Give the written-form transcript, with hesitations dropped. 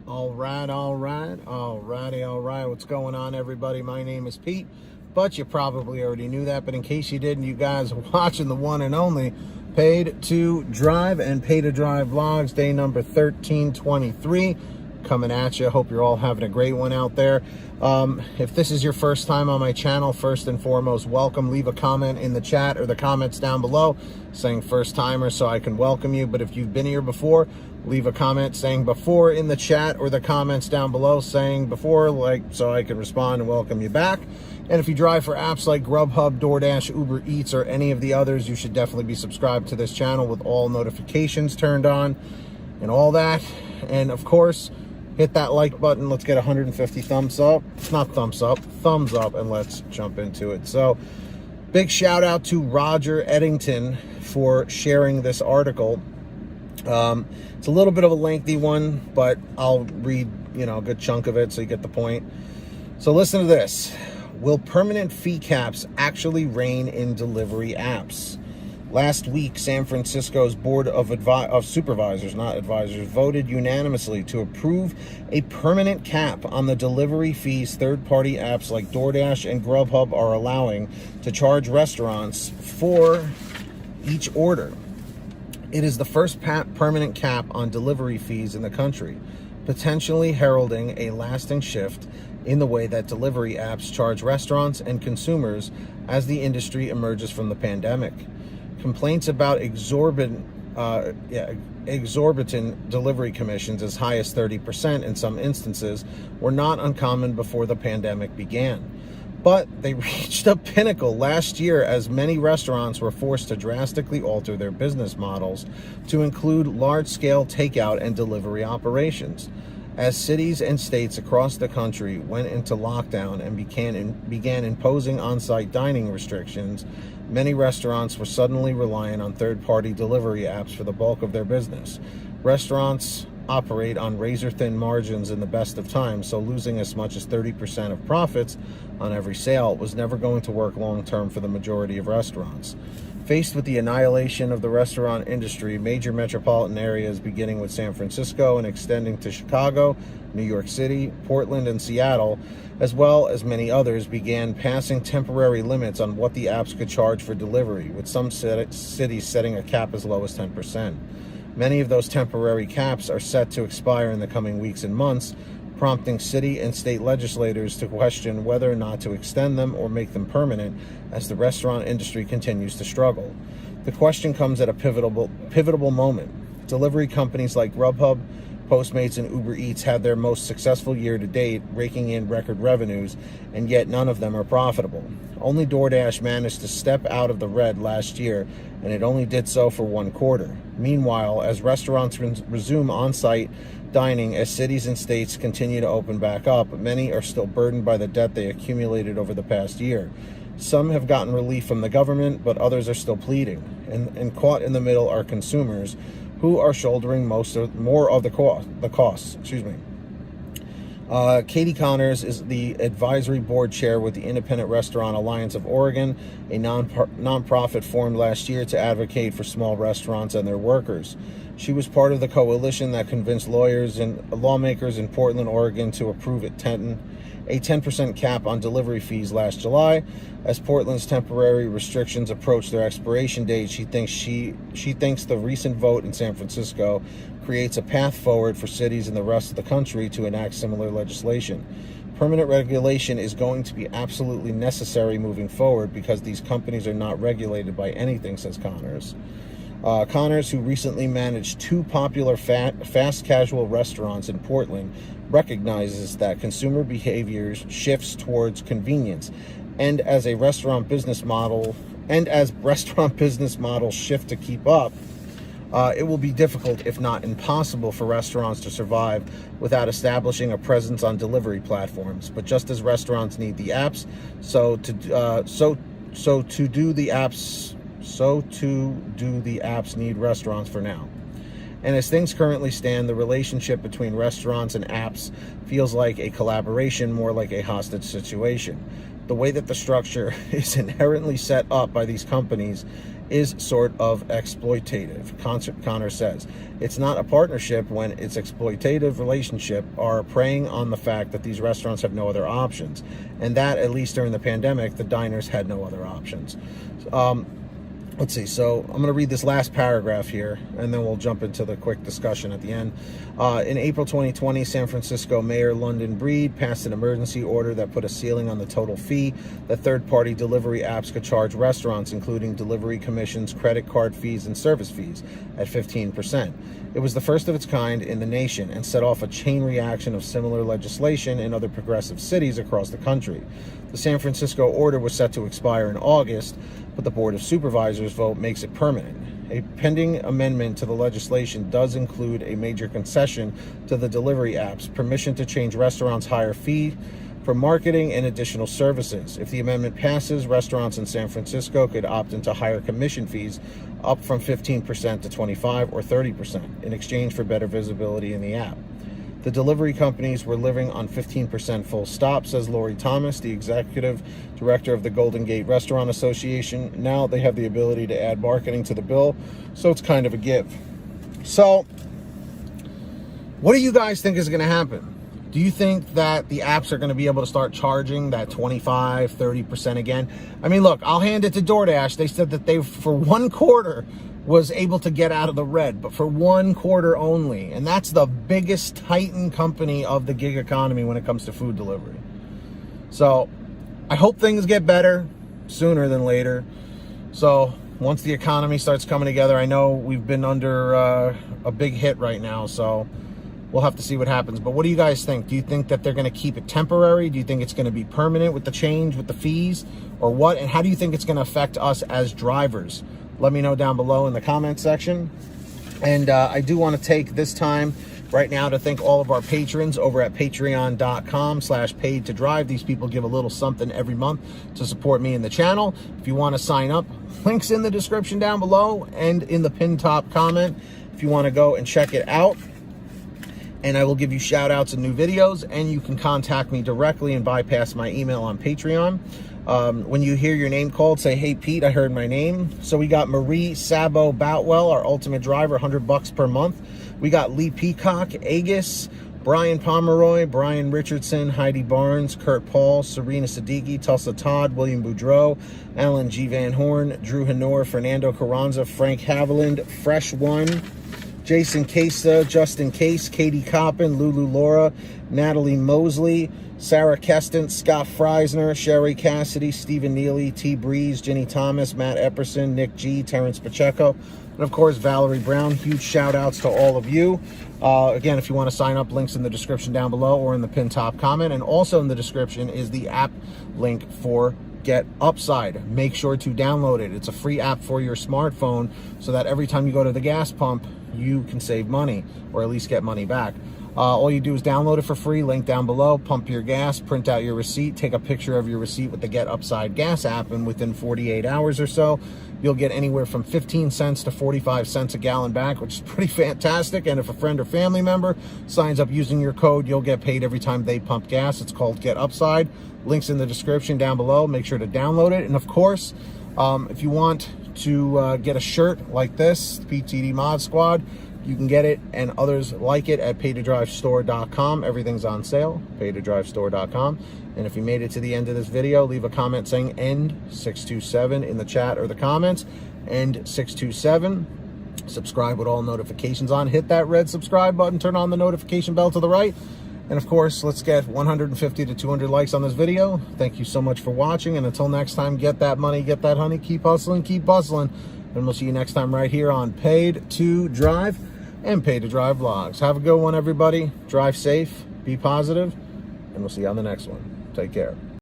All right. What's going on, everybody? My name is Pete, but you probably already knew that. But in case you didn't, you guys are watching the one and only Paid to Drive and Pay to Drive vlogs, day number 1323, coming at you. Hope you're all having a great one out there. If this is your first time on my channel, first and foremost, welcome. Leave a comment in the chat or the comments down below saying first timer so I can welcome you. But if you've been here before, leave a comment saying before in the chat or the comments down below saying before, so I can respond and welcome you back. And if you drive for apps like Grubhub, Doordash, Uber Eats, or any of the others, you should definitely be subscribed to this channel with all notifications turned on and all that. And of course, hit that like button. Let's get 150 thumbs up. Not thumbs up, thumbs up, and let's jump into it. So big shout out to Roger Eddington for sharing this article. It's a little bit of a lengthy one, but I'll read, a good chunk of it so you get the point. So listen to this. Will permanent fee caps actually reign in delivery apps? Last week, San Francisco's Board of Supervisors, not advisors, voted unanimously to approve a permanent cap on the delivery fees third-party apps like DoorDash and Grubhub are allowing to charge restaurants for each order. It is the first permanent cap on delivery fees in the country, potentially heralding a lasting shift in the way that delivery apps charge restaurants and consumers as the industry emerges from the pandemic. Complaints about exorbitant delivery commissions as high as 30% in some instances were not uncommon before the pandemic began. But they reached a pinnacle last year as many restaurants were forced to drastically alter their business models to include large-scale takeout and delivery operations. As cities and states across the country went into lockdown and began imposing on-site dining restrictions, many restaurants were suddenly reliant on third-party delivery apps for the bulk of their business. Restaurants operate on razor-thin margins in the best of times, so losing as much as 30% of profits on every sale was never going to work long-term for the majority of restaurants. Faced with the annihilation of the restaurant industry, major metropolitan areas beginning with San Francisco and extending to Chicago, New York City, Portland, and Seattle, as well as many others, began passing temporary limits on what the apps could charge for delivery, with some cities setting a cap as low as 10%. Many of those temporary caps are set to expire in the coming weeks and months, prompting city and state legislators to question whether or not to extend them or make them permanent as the restaurant industry continues to struggle. The question comes at a pivotal moment. Delivery companies like Grubhub, Postmates, and Uber Eats had their most successful year to date, raking in record revenues, and yet none of them are profitable. Only DoorDash managed to step out of the red last year, and it only did so for one quarter. Meanwhile, as restaurants resume on-site dining, as cities and states continue to open back up, many are still burdened by the debt they accumulated over the past year. Some have gotten relief from the government, but others are still pleading. And caught in the middle are consumers, who are shouldering more of the costs. Katie Connors is the advisory board chair with the Independent Restaurant Alliance of Oregon, a nonprofit formed last year to advocate for small restaurants and their workers. She was part of the coalition that convinced lawyers and lawmakers in Portland, Oregon to approve a 10% cap on delivery fees last July. As Portland's temporary restrictions approach their expiration date, she thinks the recent vote in San Francisco creates a path forward for cities in the rest of the country to enact similar legislation. Permanent regulation is going to be absolutely necessary moving forward because these companies are not regulated by anything, says Connors. Connors, who recently managed two popular fast casual restaurants in Portland, recognizes that consumer behavior shifts towards convenience, and as restaurant business models shift to keep up, it will be difficult, if not impossible, for restaurants to survive without establishing a presence on delivery platforms. But just as restaurants need the apps, so too do the apps need restaurants for now. And as things currently stand, the relationship between restaurants and apps feels like a collaboration, more like a hostage situation. The way that the structure is inherently set up by these companies is sort of exploitative. Connor says, it's not a partnership when it's exploitative relationship are preying on the fact that these restaurants have no other options. And that, at least during the pandemic, the diners had no other options. Let's see. So I'm going to read this last paragraph here, and then we'll jump into the quick discussion at the end. In April 2020, San Francisco Mayor London Breed passed an emergency order that put a ceiling on the total fee that third-party delivery apps could charge restaurants, including delivery commissions, credit card fees, and service fees, at 15%. It was the first of its kind in the nation and set off a chain reaction of similar legislation in other progressive cities across the country. The San Francisco order was set to expire in August, but the Board of Supervisors vote makes it permanent. A pending amendment to the legislation does include a major concession to the delivery apps, permission to change restaurants' higher fee for marketing and additional services. If the amendment passes, restaurants in San Francisco could opt into higher commission fees, up from 15% to 25 or 30%, in exchange for better visibility in the app. The delivery companies were living on 15% full stop, says Lori Thomas, the executive director of the Golden Gate Restaurant Association. Now they have the ability to add marketing to the bill, so it's kind of a give. So, what do you guys think is going to happen? Do you think that the apps are going to be able to start charging that 25, 30% again? I mean, look, I'll hand it to Doordash. They said that they, for 1 quarter, was able to get out of the red, but for 1 quarter only. And that's the biggest titan company of the gig economy when it comes to food delivery. So I hope things get better sooner than later. So once the economy starts coming together, I know we've been under a big hit right now, so we'll have to see what happens. But what do you guys think? Do you think that they're going to keep it temporary? Do you think it's going to be permanent with the change, with the fees, or what? And how do you think it's going to affect us as drivers? Let me know down below in the comment section. And I do want to take this time right now to thank all of our patrons over at patreon.com/paid-to-drive. These people give a little something every month to support me and the channel. If you want to sign up, links in the description down below and in the pinned top comment if you want to go and check it out. And I will give you shout outs and new videos, and you can contact me directly and bypass my email on Patreon. When you hear your name called, say, hey, Pete, I heard my name. So we got Marie Sabo Boutwell, our ultimate driver, $100 per month. We got Lee Peacock, Agus, Brian Pomeroy, Brian Richardson, Heidi Barnes, Kurt Paul, Serena Siddiqui, Tulsa Todd, William Boudreau, Alan G. Van Horn, Drew Hanor, Fernando Carranza, Frank Haviland, Fresh One, Jason Casa, Justin Case, Katie Coppin, Lulu Laura, Natalie Mosley, Sara Keston, Scott Freisner, Sherry Cassidy, Stephen Neely, T. Breeze, Jenny Thomas, Matt Epperson, Nick G, Terrence Pacheco, and of course Valerie Brown. Huge shout outs to all of you. Again, if you want to sign up, links in the description down below or in the pinned top comment, and also in the description is the app link for Get Upside. Make sure to download it. It's a free app for your smartphone so that every time you go to the gas pump, you can save money or at least get money back. All you do is download it for free, link down below, pump your gas, print out your receipt, take a picture of your receipt with the Get Upside gas app, and within 48 hours or so, you'll get anywhere from 15 cents to 45 cents a gallon back, which is pretty fantastic. And if a friend or family member signs up using your code, you'll get paid every time they pump gas. It's called Get Upside. Links in the description down below. Make sure to download it. And of course, if you want to get a shirt like this, PTD Mod Squad, you can get it and others like it at paid-to-drive-store.com. Everything's on sale, paid-to-drive-store.com. And if you made it to the end of this video, leave a comment saying END627 in the chat or the comments. END627. Subscribe with all notifications on. Hit that red subscribe button. Turn on the notification bell to the right. And of course, let's get 150 to 200 likes on this video. Thank you so much for watching. And until next time, get that money, get that honey, keep hustling, keep bustling. And we'll see you next time right here on Paid to Drive and Paid to Drive Vlogs. Have a good one, everybody. Drive safe, be positive, and we'll see you on the next one. Take care.